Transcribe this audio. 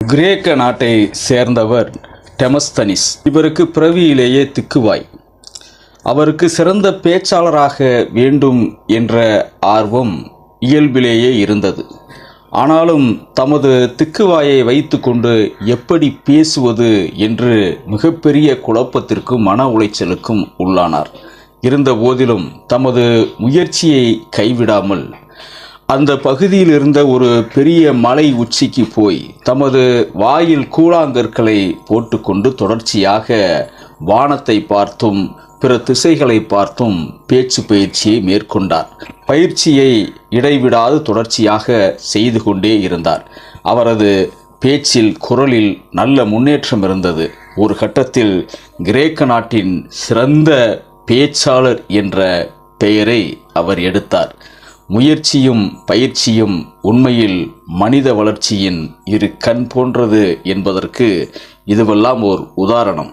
கிரேக்க நாட்டை சேர்ந்தவர் டெமஸ்தனிஸ். இவருக்கு பிறவியிலேயே திக்குவாய். அவருக்கு சிறந்த பேச்சாளராக வேண்டும் என்ற ஆர்வம் இயல்பிலேயே இருந்தது. ஆனாலும் தமது திக்குவாயை வைத்து கொண்டு எப்படி பேசுவது என்று மிகப்பெரிய குழப்பத்திற்கும் மன உளைச்சலுக்கும் உள்ளானார். இருந்த போதிலும் தமது முயற்சியை கைவிடாமல் அந்த பகுதியில் இருந்த ஒரு பெரிய மலை உச்சிக்கு போய் தமது வாயில் கூழாங்கற்களை போட்டுக்கொண்டு தொடர்ச்சியாக வானத்தை பார்த்தும் பிற திசைகளை பார்த்தும் பேச்சு பயிற்சியை மேற்கொண்டார். பயிற்சியை இடைவிடாது தொடர்ச்சியாக செய்து கொண்டே இருந்தார். அவரது பேச்சில், குரலில் நல்ல முன்னேற்றம் இருந்தது. ஒரு கட்டத்தில் கிரேக்க நாட்டின் சிறந்த பேச்சாளர் என்ற பெயரை அவர் எடுத்தார். முயற்சியும் பயிற்சியும் உண்மையில் மனித வளர்ச்சியின் இரு கண் போன்றது என்பதற்கு இதுவெல்லாம் ஓர் உதாரணம்.